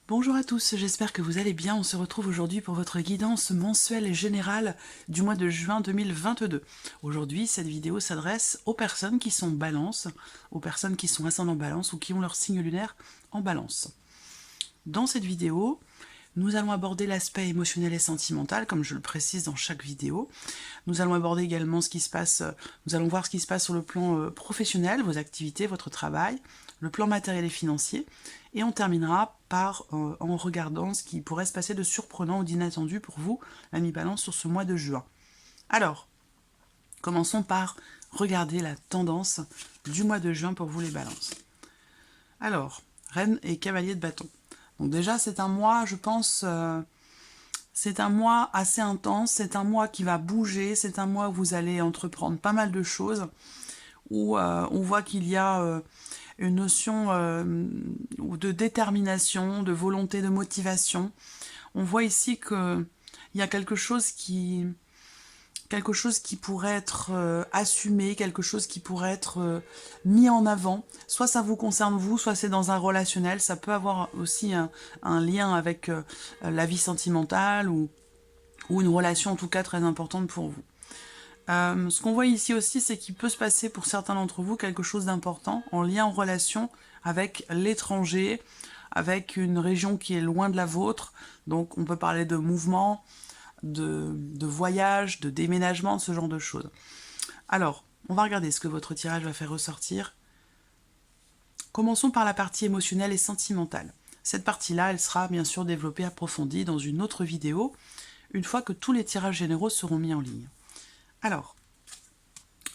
Bonjour à tous, j'espère que vous allez bien. On se retrouve aujourd'hui pour votre guidance mensuelle et générale du mois de juin 2022. Aujourd'hui, cette vidéo s'adresse aux personnes qui sont balance, aux personnes qui sont ascendant balance ou qui ont leur signe lunaire en balance. Dans cette vidéo, nous allons aborder l'aspect émotionnel et sentimental, comme je le précise dans chaque vidéo. Nous allons aborder également ce qui se passe, nous allons voir ce qui se passe sur le plan professionnel, vos activités, votre travail, le plan matériel et financier, et on terminera par en regardant ce qui pourrait se passer de surprenant ou d'inattendu pour vous, l'ami Balance, sur ce mois de juin. Alors, commençons par regarder la tendance du mois de juin pour vous les balances. Alors, Reine et Cavalier de bâton. Donc déjà, c'est un mois, je pense, c'est un mois assez intense, c'est un mois qui va bouger, c'est un mois où vous allez entreprendre pas mal de choses, où on voit qu'il y a une notion de détermination, de volonté, de motivation. On voit ici qu'il y a quelque chose qui pourrait être assumé, quelque chose qui pourrait être mis en avant. Soit ça vous concerne vous, soit c'est dans un relationnel. Ça peut avoir aussi un lien avec la vie sentimentale ou une relation en tout cas très importante pour vous. Ce qu'on voit ici aussi, c'est qu'il peut se passer pour certains d'entre vous quelque chose d'important en lien, en relation avec l'étranger, avec une région qui est loin de la vôtre. Donc on peut parler de mouvement, de voyage, de déménagement, de ce genre de choses. Alors, on va regarder ce que votre tirage va faire ressortir. Commençons par la partie émotionnelle et sentimentale. Cette partie-là, elle sera bien sûr développée, approfondie dans une autre vidéo, une fois que tous les tirages généraux seront mis en ligne. Alors,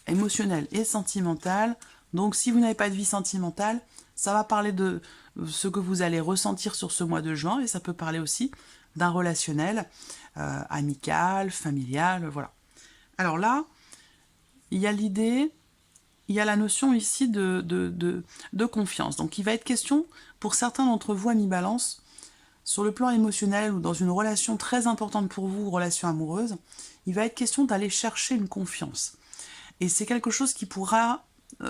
émotionnel et sentimental. Donc, si vous n'avez pas de vie sentimentale, ça va parler de ce que vous allez ressentir sur ce mois de juin, et ça peut parler aussi d'un relationnel, amical, familial, voilà. Alors là, il y a l'idée, il y a la notion ici de confiance. Donc, il va être question, pour certains d'entre vous, amis Balance, sur le plan émotionnel ou dans une relation très importante pour vous, relation amoureuse, il va être question d'aller chercher une confiance. Et c'est quelque chose qui pourra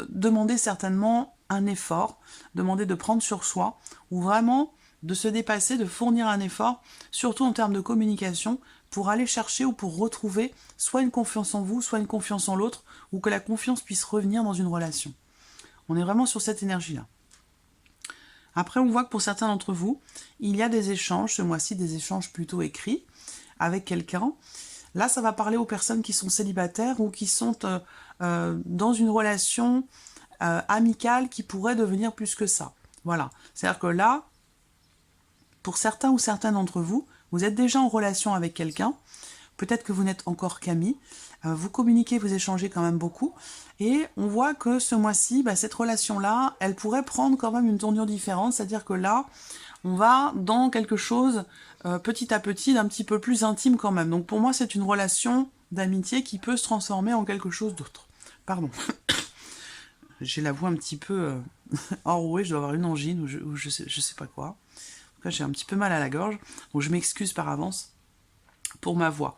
demander certainement un effort, demander de prendre sur soi, ou vraiment de se dépasser, de fournir un effort, surtout en termes de communication, pour aller chercher ou pour retrouver soit une confiance en vous, soit une confiance en l'autre, ou que la confiance puisse revenir dans une relation. On est vraiment sur cette énergie-là. Après, on voit que pour certains d'entre vous, il y a des échanges, ce mois-ci, des échanges plutôt écrits avec quelqu'un. Là, ça va parler aux personnes qui sont célibataires ou qui sont dans une relation amicale qui pourrait devenir plus que ça. Voilà. C'est-à-dire que là, pour certains ou certaines d'entre vous, vous êtes déjà en relation avec quelqu'un. Peut-être que vous n'êtes encore qu'amis. Vous communiquez, vous échangez quand même beaucoup. Et on voit que ce mois-ci, cette relation-là, elle pourrait prendre quand même une tournure différente. C'est-à-dire que là, on va dans quelque chose petit à petit d'un petit peu plus intime quand même. Donc pour moi, c'est une relation d'amitié qui peut se transformer en quelque chose d'autre. Pardon. J'ai la voix un petit peu enrouée, je dois avoir une angine ou je sais pas quoi. En tout cas, j'ai un petit peu mal à la gorge. Donc je m'excuse par avance pour ma voix.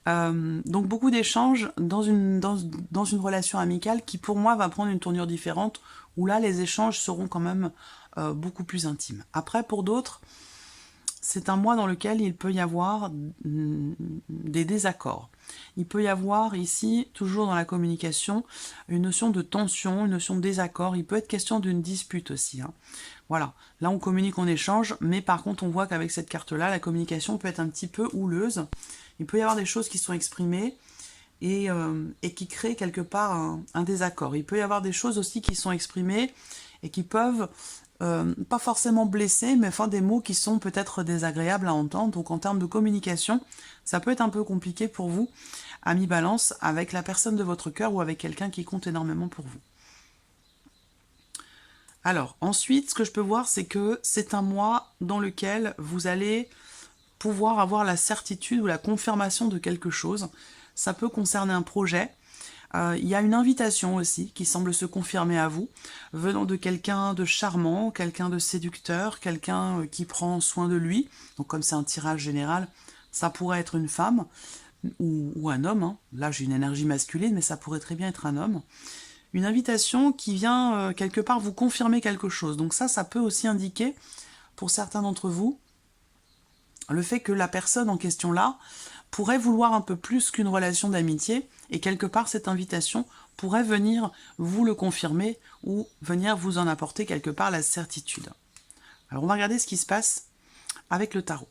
Donc beaucoup d'échanges dans une relation amicale qui pour moi va prendre une tournure différente, où là les échanges seront quand même beaucoup plus intimes. Après pour d'autres, c'est un mois dans lequel il peut y avoir des désaccords. Il peut y avoir ici, toujours dans la communication, une notion de tension, une notion de désaccord. Il peut être question d'une dispute aussi. Hein. Voilà, là on communique, on échange, mais par contre on voit qu'avec cette carte-là, la communication peut être un petit peu houleuse. Il peut y avoir des choses qui sont exprimées et qui créent quelque part un désaccord. Il peut y avoir des choses aussi qui sont exprimées et qui peuvent pas forcément blesser, mais enfin des mots qui sont peut-être désagréables à entendre. Donc en termes de communication, ça peut être un peu compliqué pour vous, ami Balance, avec la personne de votre cœur ou avec quelqu'un qui compte énormément pour vous. Alors ensuite, ce que je peux voir, c'est que c'est un mois dans lequel vous allez pouvoir avoir la certitude ou la confirmation de quelque chose. Ça peut concerner un projet. Il y a une invitation aussi qui semble se confirmer à vous, venant de quelqu'un de charmant, quelqu'un de séducteur, quelqu'un qui prend soin de lui. Donc comme c'est un tirage général, ça pourrait être une femme ou un homme. Hein. Là j'ai une énergie masculine, mais ça pourrait très bien être un homme. Une invitation qui vient quelque part vous confirmer quelque chose. Donc ça peut aussi indiquer, pour certains d'entre vous, le fait que la personne en question là pourrait vouloir un peu plus qu'une relation d'amitié, et quelque part cette invitation pourrait venir vous le confirmer ou venir vous en apporter quelque part la certitude. Alors on va regarder ce qui se passe avec le tarot.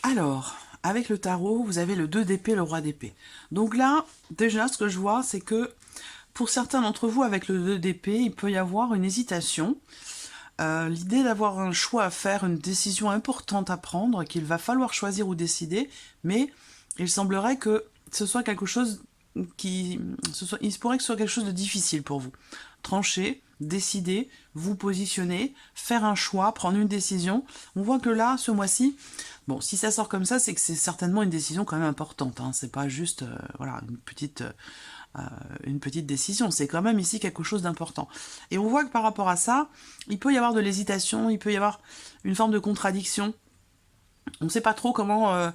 Alors, avec le tarot, vous avez le 2 d'épée, le roi d'épée. Donc là, déjà, ce que je vois, c'est que pour certains d'entre vous, avec le 2 d'épée, il peut y avoir une hésitation. L'idée d'avoir un choix à faire, une décision importante à prendre, qu'il va falloir choisir ou décider, mais il semblerait que ce soit quelque chose il se pourrait que ce soit quelque chose de difficile pour vous. Trancher, décider, vous positionner, faire un choix, prendre une décision. On voit que là, ce mois-ci, bon, si ça sort comme ça, c'est que c'est certainement une décision quand même importante. Hein. C'est pas juste voilà, une petite décision, c'est quand même ici quelque chose d'important. Et on voit que par rapport à ça, il peut y avoir de l'hésitation, il peut y avoir une forme de contradiction. On ne sait pas trop comment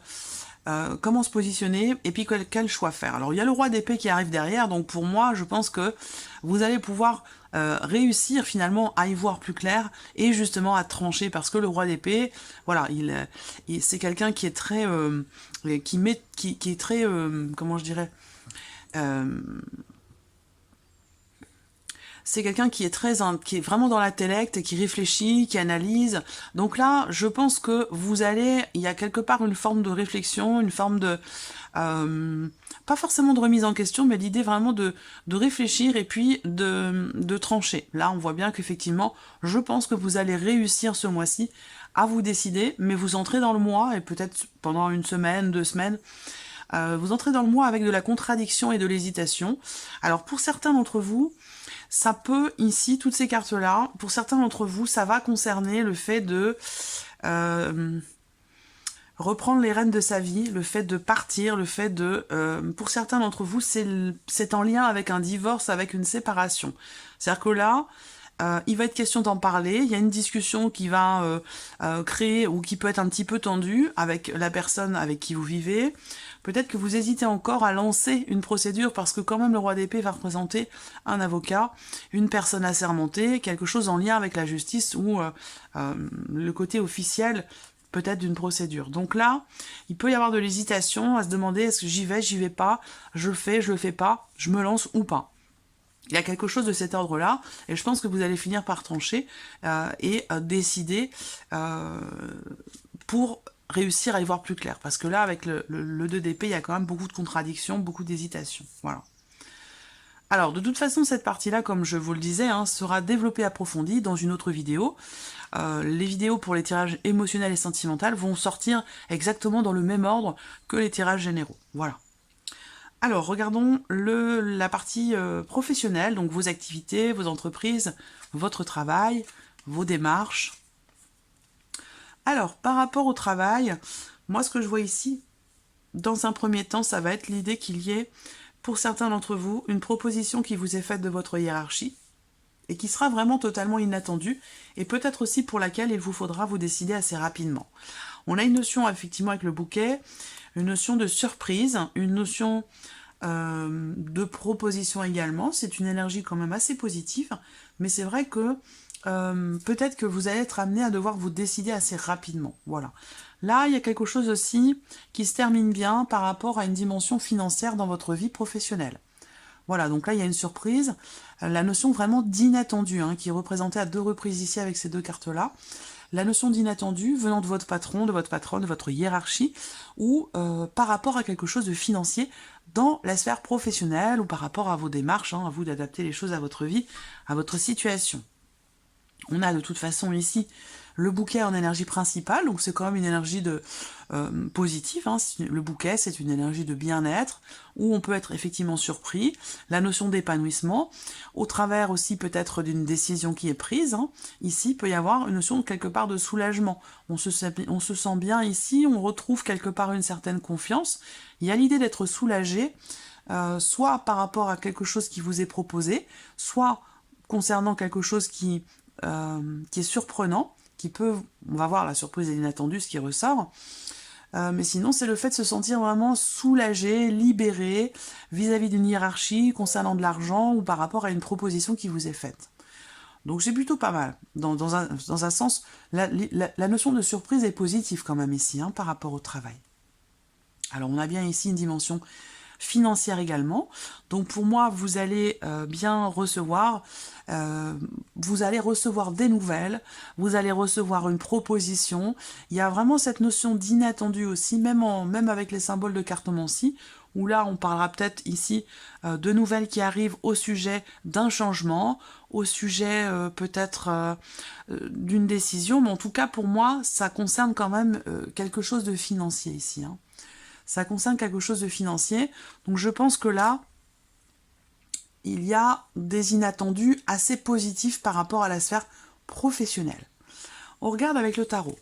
se positionner et puis quel choix faire. Alors il y a le roi d'épée qui arrive derrière, donc pour moi je pense que vous allez pouvoir réussir finalement à y voir plus clair et justement à trancher, parce que le roi d'épée, voilà, c'est quelqu'un qui est très qui est très comment je dirais, c'est quelqu'un qui est vraiment dans l'intellect, qui réfléchit, qui analyse. Donc là, je pense que il y a quelque part une forme de réflexion, une forme de, pas forcément de remise en question, mais l'idée vraiment de réfléchir et puis de trancher. Là, on voit bien qu'effectivement, je pense que vous allez réussir ce mois-ci à vous décider, mais vous entrez dans le mois, et peut-être pendant une semaine, 2 semaines, vous entrez dans le mois avec de la contradiction et de l'hésitation. Alors pour certains d'entre vous, ça peut, ici, toutes ces cartes-là, pour certains d'entre vous, ça va concerner le fait de reprendre les rênes de sa vie, le fait de partir, le fait de... pour certains d'entre vous, c'est en lien avec un divorce, avec une séparation. C'est-à-dire que là, il va être question d'en parler, il y a une discussion qui va créer, ou qui peut être un petit peu tendue avec la personne avec qui vous vivez. Peut-être que vous hésitez encore à lancer une procédure, parce que quand même le roi d'épée va représenter un avocat, une personne assermentée, quelque chose en lien avec la justice ou le côté officiel peut-être d'une procédure. Donc là, il peut y avoir de l'hésitation à se demander, est-ce que j'y vais pas, je le fais pas, je me lance ou pas. Il y a quelque chose de cet ordre-là, et je pense que vous allez finir par trancher et décider pour réussir à y voir plus clair. Parce que là, avec le 2 d'épée, il y a quand même beaucoup de contradictions, beaucoup d'hésitation. Voilà. Alors, de toute façon, cette partie-là, comme je vous le disais, hein, sera développée, approfondie dans une autre vidéo. Les vidéos pour les tirages émotionnels et sentimentaux vont sortir exactement dans le même ordre que les tirages généraux. Voilà. Alors, regardons la partie professionnelle, donc vos activités, vos entreprises, votre travail, vos démarches. Alors, par rapport au travail, moi, ce que je vois ici, dans un premier temps, ça va être l'idée qu'il y ait, pour certains d'entre vous, une proposition qui vous est faite de votre hiérarchie et qui sera vraiment totalement inattendue, et peut-être aussi pour laquelle il vous faudra vous décider assez rapidement. On a une notion, effectivement, avec le bouquet, une notion de surprise, une notion de proposition également. C'est une énergie quand même assez positive, mais c'est vrai que peut-être que vous allez être amené à devoir vous décider assez rapidement. Voilà. Là, il y a quelque chose aussi qui se termine bien par rapport à une dimension financière dans votre vie professionnelle. Voilà, donc là, il y a une surprise. La notion vraiment d'inattendu, hein, qui est représentée à 2 reprises ici avec ces 2 cartes-là. La notion d'inattendu venant de votre patron, de votre patronne, de votre hiérarchie, ou par rapport à quelque chose de financier dans la sphère professionnelle, ou par rapport à vos démarches, hein, à vous d'adapter les choses à votre vie, à votre situation. On a de toute façon ici le bouquet en énergie principale, donc c'est quand même une énergie de positive. Hein. Le bouquet, c'est une énergie de bien-être, où on peut être effectivement surpris. La notion d'épanouissement, au travers aussi peut-être d'une décision qui est prise. Hein. Ici, il peut y avoir une notion quelque part de soulagement. On se sent bien ici, on retrouve quelque part une certaine confiance. Il y a l'idée d'être soulagé, soit par rapport à quelque chose qui vous est proposé, soit concernant quelque chose qui est surprenant, qui peut, on va voir la surprise et l'inattendu, ce qui ressort, mais sinon c'est le fait de se sentir vraiment soulagé, libéré, vis-à-vis d'une hiérarchie concernant de l'argent ou par rapport à une proposition qui vous est faite. Donc c'est plutôt pas mal. Dans un sens, la notion de surprise est positive quand même ici, hein, par rapport au travail. Alors on a bien ici une dimension financière également. Donc pour moi, vous allez bien recevoir, vous allez recevoir des nouvelles, vous allez recevoir une proposition. Il y a vraiment cette notion d'inattendu aussi, même avec les symboles de cartomancie, où là on parlera peut-être ici de nouvelles qui arrivent au sujet d'un changement, au sujet peut-être d'une décision, mais en tout cas pour moi, ça concerne quand même quelque chose de financier ici, hein. Ça concerne quelque chose de financier. Donc je pense que là, il y a des inattendus assez positifs par rapport à la sphère professionnelle. On regarde avec le tarot.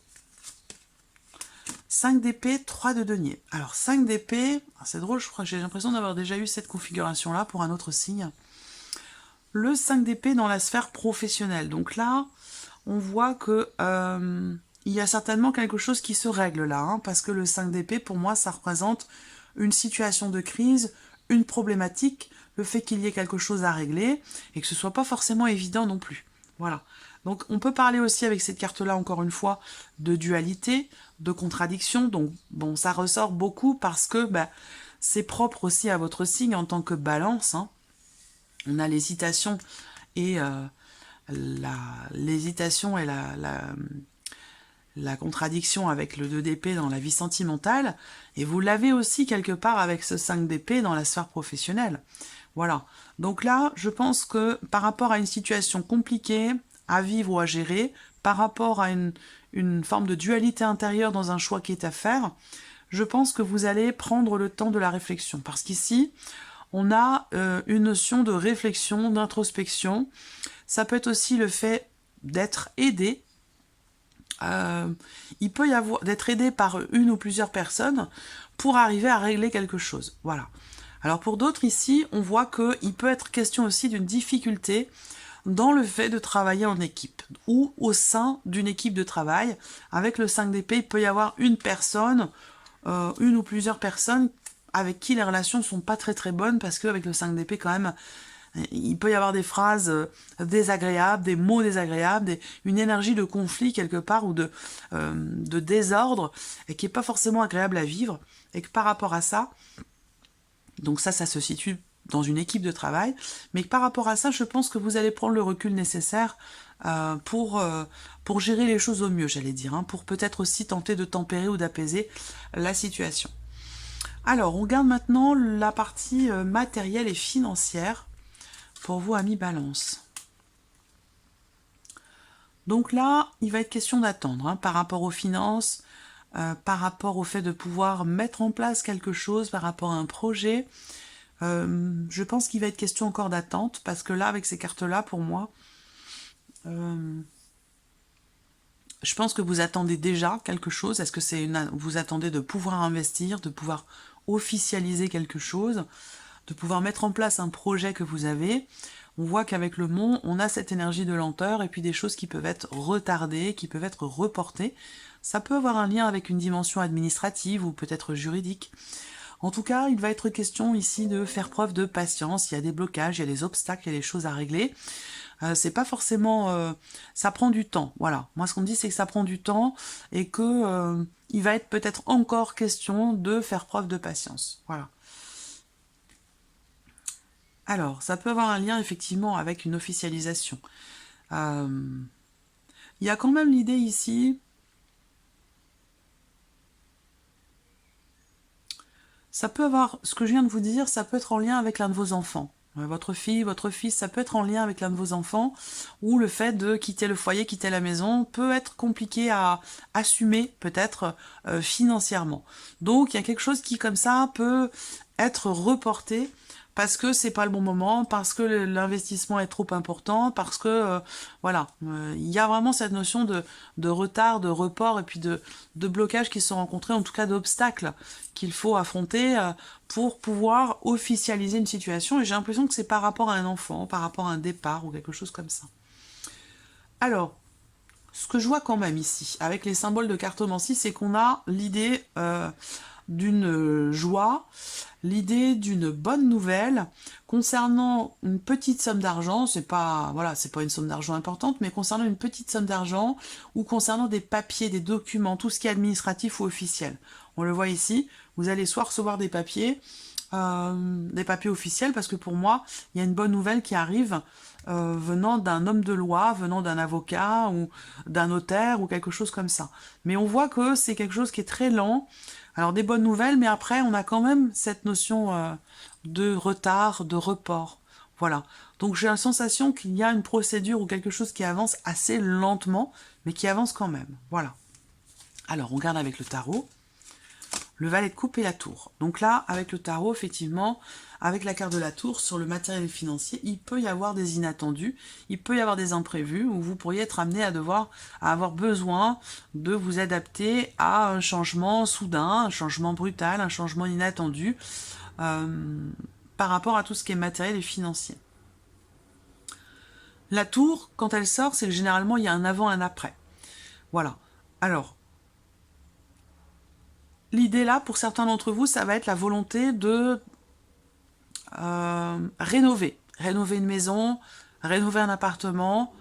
5 d'épée, 3 de denier. Alors 5 d'épée, c'est drôle, je crois que j'ai l'impression d'avoir déjà eu cette configuration-là pour un autre signe. Le 5 d'épée dans la sphère professionnelle. Donc là, on voit que il y a certainement quelque chose qui se règle là, hein, parce que le 5 d'épée, pour moi, ça représente une situation de crise, une problématique, le fait qu'il y ait quelque chose à régler, et que ce soit pas forcément évident non plus. Voilà. Donc on peut parler aussi avec cette carte-là, encore une fois, de dualité, de contradiction. Donc bon, ça ressort beaucoup parce que c'est propre aussi à votre signe en tant que balance. Hein. On a l'hésitation et l'hésitation et la contradiction avec le 2 d'épée dans la vie sentimentale, et vous l'avez aussi quelque part avec ce 5 d'épée dans la sphère professionnelle. Voilà. Donc là, je pense que par rapport à une situation compliquée à vivre ou à gérer, par rapport à une forme de dualité intérieure dans un choix qui est à faire, je pense que vous allez prendre le temps de la réflexion. Parce qu'ici, on a une notion de réflexion, d'introspection. Ça peut être aussi le fait d'être aidé. Il peut y avoir d'être aidé par une ou plusieurs personnes pour arriver à régler quelque chose. Voilà. Alors pour d'autres ici, on voit qu'il peut être question aussi d'une difficulté dans le fait de travailler en équipe ou au sein d'une équipe de travail. Avec le 5 d'épée, il peut y avoir une personne, une ou plusieurs personnes avec qui les relations sont pas très très bonnes, parce qu'avec le 5 d'épée quand même, il peut y avoir des phrases désagréables, des mots désagréables, une énergie de conflit quelque part ou de désordre, et qui n'est pas forcément agréable à vivre, et que par rapport à ça, donc ça se situe dans une équipe de travail, mais que par rapport à ça, je pense que vous allez prendre le recul nécessaire pour gérer les choses au mieux, j'allais dire, hein, pour peut-être aussi tenter de tempérer ou d'apaiser la situation. Alors, on regarde maintenant la partie matérielle et financière pour vous, amis Balance. Donc là, il va être question d'attendre, hein, par rapport aux finances, par rapport au fait de pouvoir mettre en place quelque chose, par rapport à un projet. Je pense qu'il va être question encore d'attente, parce que là, avec ces cartes-là, pour moi, je pense que vous attendez déjà quelque chose. Est-ce que vous attendez de pouvoir investir, de pouvoir officialiser quelque chose, de pouvoir mettre en place un projet que vous avez? On voit qu'avec le mont, on a cette énergie de lenteur et puis des choses qui peuvent être retardées, qui peuvent être reportées. Ça peut avoir un lien avec une dimension administrative ou peut-être juridique. En tout cas, il va être question ici de faire preuve de patience. Il y a des blocages, il y a des obstacles, il y a des choses à régler. C'est pas forcément... ça prend du temps, voilà. Moi, ce qu'on me dit, c'est que ça prend du temps et que il va être peut-être encore question de faire preuve de patience. Voilà. Alors, ça peut avoir un lien, effectivement, avec une officialisation. Il y a quand même l'idée ici... Ça peut avoir, ce que je viens de vous dire, ça peut être en lien avec l'un de vos enfants. Votre fille, votre fils, ça peut être en lien avec l'un de vos enfants, ou le fait de quitter le foyer, quitter la maison, peut être compliqué à assumer, peut-être, financièrement. Donc, il y a quelque chose qui, comme ça, peut être reporté, parce que c'est pas le bon moment, parce que l'investissement est trop important, parce que, voilà, il y a vraiment cette notion de retard, de report, et puis de blocage qui sont rencontrés, en tout cas d'obstacles qu'il faut affronter pour pouvoir officialiser une situation. Et j'ai l'impression que c'est par rapport à un enfant, par rapport à un départ ou quelque chose comme ça. Alors, ce que je vois quand même ici, avec les symboles de cartomancie, c'est qu'on a l'idée d'une joie, l'idée d'une bonne nouvelle concernant une petite somme d'argent, c'est pas une somme d'argent importante, mais concernant une petite somme d'argent ou concernant des papiers, des documents, tout ce qui est administratif ou officiel. On le voit ici, vous allez soit recevoir des papiers officiels, parce que pour moi, il y a une bonne nouvelle qui arrive venant d'un homme de loi, venant d'un avocat ou d'un notaire ou quelque chose comme ça. Mais on voit que c'est quelque chose qui est très lent. Alors des bonnes nouvelles, mais après on a quand même cette notion de retard, de report. Voilà. Donc j'ai la sensation qu'il y a une procédure ou quelque chose qui avance assez lentement, mais qui avance quand même. Voilà. Alors on regarde avec le tarot. Le valet de coupe et la tour. Donc là, avec le tarot, effectivement, avec la carte de la tour, sur le matériel financier, il peut y avoir des inattendus, il peut y avoir des imprévus, où vous pourriez être amené à avoir besoin de vous adapter à un changement soudain, un changement brutal, un changement inattendu, par rapport à tout ce qui est matériel et financier. La tour, quand elle sort, c'est que généralement, il y a un avant et un après. Voilà. Alors, l'idée là, pour certains d'entre vous, ça va être la volonté de rénover une maison, rénover un appartement,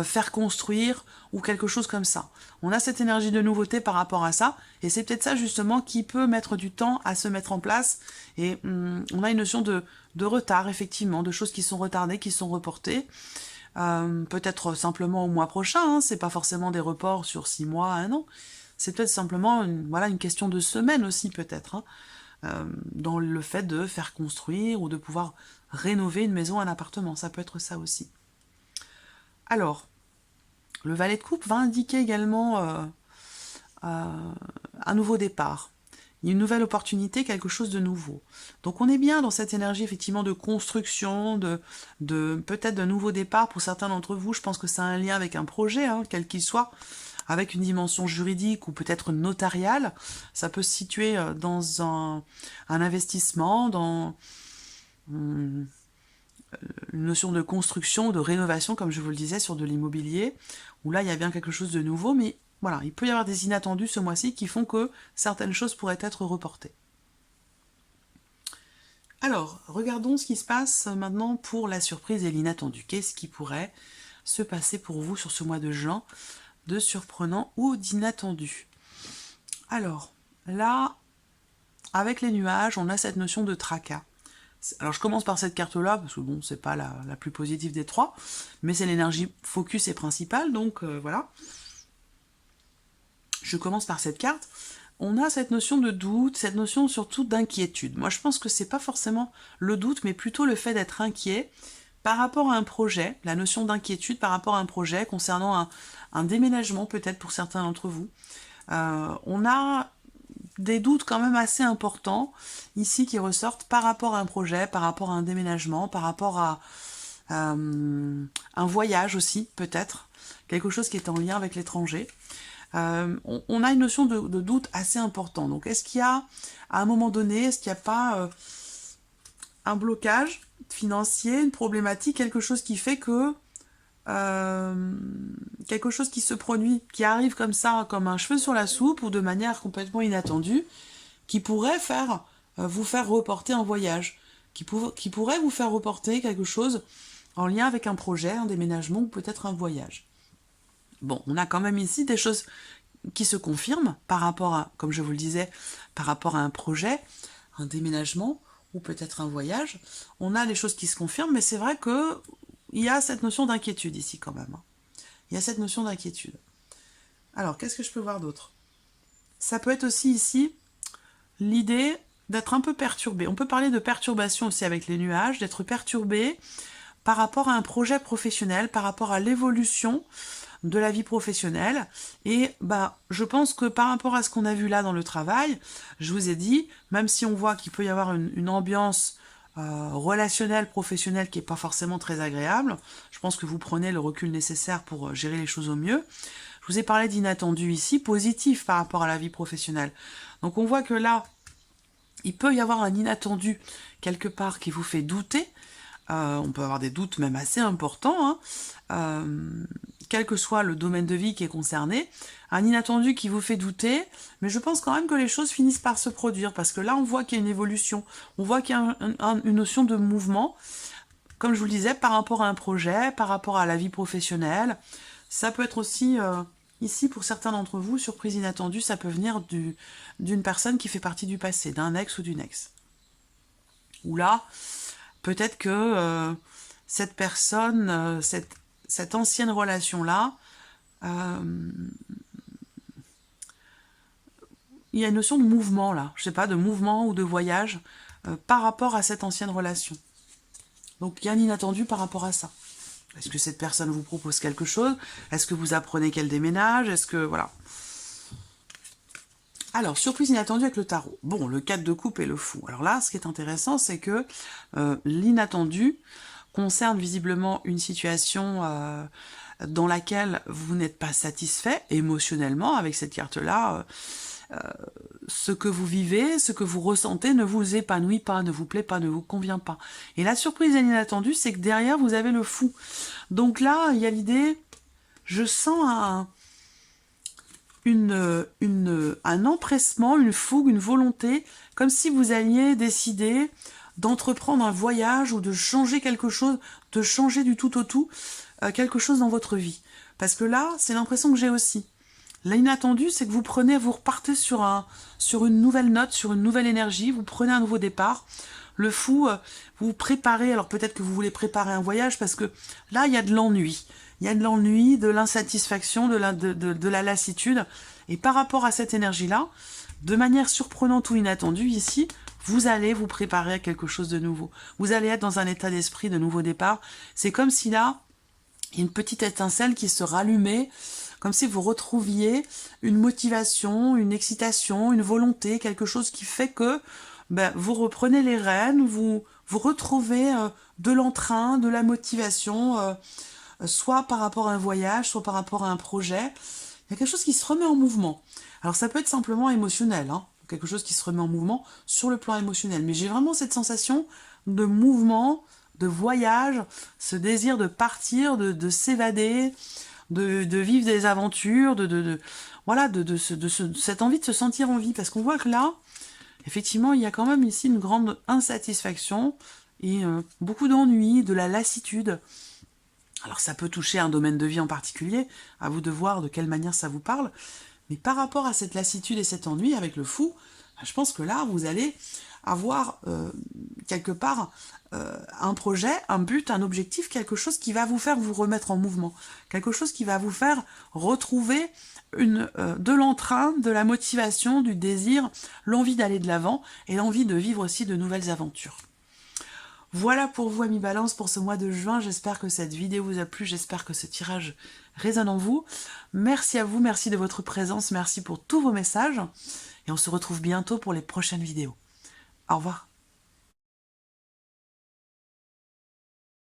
faire construire ou quelque chose comme ça. On a cette énergie de nouveauté par rapport à ça, et c'est peut-être ça justement qui peut mettre du temps à se mettre en place, et on a une notion de retard, effectivement, de choses qui sont retardées, qui sont reportées, peut-être simplement au mois prochain, hein, c'est pas forcément des reports sur 6 mois, 1 an, c'est peut-être simplement une question de semaine aussi, peut-être, hein, dans le fait de faire construire ou de pouvoir rénover une maison, un appartement, ça peut être ça aussi. Alors, le valet de coupe va indiquer également un nouveau départ, une nouvelle opportunité, quelque chose de nouveau. Donc on est bien dans cette énergie effectivement de construction, de peut-être d'un nouveau départ pour certains d'entre vous. Je pense que ça a un lien avec un projet, hein, quel qu'il soit, avec une dimension juridique ou peut-être notariale. Ça peut se situer dans un investissement, dans une notion de construction, de rénovation, comme je vous le disais, sur de l'immobilier, où là il y a bien quelque chose de nouveau, mais voilà, il peut y avoir des inattendus ce mois-ci qui font que certaines choses pourraient être reportées. Alors, regardons ce qui se passe maintenant pour la surprise et l'inattendu. Qu'est-ce qui pourrait se passer pour vous sur ce mois de juin, de surprenant ou d'inattendu? Alors, là, avec les nuages, on a cette notion de tracas. Alors je commence par cette carte-là, parce que bon, c'est pas la plus positive des trois, mais c'est l'énergie focus et principale, donc voilà. Je commence par cette carte. On a cette notion de doute, cette notion surtout d'inquiétude. Moi je pense que c'est pas forcément le doute, mais plutôt le fait d'être inquiet par rapport à un projet, la notion d'inquiétude par rapport à un projet concernant un déménagement peut-être pour certains d'entre vous. On a des doutes quand même assez importants ici qui ressortent par rapport à un projet, par rapport à un déménagement, par rapport à un voyage aussi, peut-être, quelque chose qui est en lien avec l'étranger. On a une notion de doute assez important. Donc est-ce qu'il y a, à un moment donné, est-ce qu'il n'y a pas un blocage financier, une problématique, quelque chose qui fait que quelque chose qui se produit, qui arrive comme ça, comme un cheveu sur la soupe ou de manière complètement inattendue, qui pourrait vous faire reporter un voyage, qui pourrait vous faire reporter quelque chose en lien avec un projet, un déménagement ou peut-être un voyage. Bon, on a quand même ici des choses qui se confirment par rapport à, comme je vous le disais, par rapport à un projet, un déménagement ou peut-être un voyage. On a des choses qui se confirment, mais c'est vrai que il y a cette notion d'inquiétude ici quand même. Il y a cette notion d'inquiétude. Alors, qu'est-ce que je peux voir d'autre? Ça peut être aussi ici l'idée d'être un peu perturbé. On peut parler de perturbation aussi avec les nuages, d'être perturbé par rapport à un projet professionnel, par rapport à l'évolution de la vie professionnelle. Et je pense que par rapport à ce qu'on a vu là dans le travail, je vous ai dit, même si on voit qu'il peut y avoir une ambiance relationnelle, professionnelle qui n'est pas forcément très agréable, je pense que vous prenez le recul nécessaire pour gérer les choses au mieux. Je vous ai parlé d'inattendu ici, positif par rapport à la vie professionnelle. Donc on voit que là, il peut y avoir un inattendu quelque part qui vous fait douter. On peut avoir des doutes même assez importants, quel que soit le domaine de vie qui est concerné. Un inattendu qui vous fait douter, mais je pense quand même que les choses finissent par se produire, parce que là, on voit qu'il y a une évolution, on voit qu'il y a une notion de mouvement, comme je vous le disais, par rapport à un projet, par rapport à la vie professionnelle. Ça peut être aussi, ici, pour certains d'entre vous, surprise inattendue, ça peut venir d'une personne qui fait partie du passé, d'un ex ou d'une ex. Ou là, peut-être que cette personne, cette ancienne relation-là, il y a une notion de mouvement là, je sais pas, de mouvement ou de voyage par rapport à cette ancienne relation. Donc il y a un inattendu par rapport à ça. Est-ce que cette personne vous propose quelque chose? Est-ce que vous apprenez qu'elle déménage? Est-ce que... Voilà. Alors, surprise inattendue avec le tarot. Bon, le 4 de coupe et le fou. Alors là, ce qui est intéressant, c'est que l'inattendu concerne visiblement une situation dans laquelle vous n'êtes pas satisfait émotionnellement avec cette carte-là. Ce que vous vivez, ce que vous ressentez ne vous épanouit pas, ne vous plaît pas, ne vous convient pas. Et la surprise et l'inattendue, c'est que derrière, vous avez le fou. Donc là, il y a l'idée, je sens un empressement, une fougue, une volonté, comme si vous alliez décider d'entreprendre un voyage ou de changer quelque chose, de changer du tout au tout quelque chose dans votre vie. Parce que là, c'est l'impression que j'ai aussi. L'inattendu, c'est que vous repartez sur une nouvelle note, sur une nouvelle énergie, vous prenez un nouveau départ. Le fou, vous préparez, alors peut-être que vous voulez préparer un voyage, parce que là, il y a de l'ennui. Il y a de l'ennui, de l'insatisfaction, de la lassitude. Et par rapport à cette énergie-là, de manière surprenante ou inattendue, ici, vous allez vous préparer à quelque chose de nouveau. Vous allez être dans un état d'esprit de nouveau départ. C'est comme si là, il y a une petite étincelle qui se rallumait, comme si vous retrouviez une motivation, une excitation, une volonté, quelque chose qui fait que vous reprenez les rênes, vous retrouvez de l'entrain, de la motivation, soit par rapport à un voyage, soit par rapport à un projet. Il y a quelque chose qui se remet en mouvement. Alors ça peut être simplement émotionnel, quelque chose qui se remet en mouvement sur le plan émotionnel. Mais j'ai vraiment cette sensation de mouvement, de voyage, ce désir de partir, de s'évader, de vivre des aventures, cette envie de se sentir en vie. Parce qu'on voit que là, effectivement, il y a quand même ici une grande insatisfaction et beaucoup d'ennui, de la lassitude. Alors ça peut toucher un domaine de vie en particulier, à vous de voir de quelle manière ça vous parle. Mais par rapport à cette lassitude et cet ennui avec le fou, je pense que là, vous allez avoir quelque part un projet, un but, un objectif, quelque chose qui va vous faire vous remettre en mouvement, quelque chose qui va vous faire retrouver de l'entrain, de la motivation, du désir, l'envie d'aller de l'avant et l'envie de vivre aussi de nouvelles aventures. Voilà pour vous, amis Balance, pour ce mois de juin. J'espère que cette vidéo vous a plu, j'espère que ce tirage résonne en vous. Merci à vous, merci de votre présence, merci pour tous vos messages. Et on se retrouve bientôt pour les prochaines vidéos. Au revoir.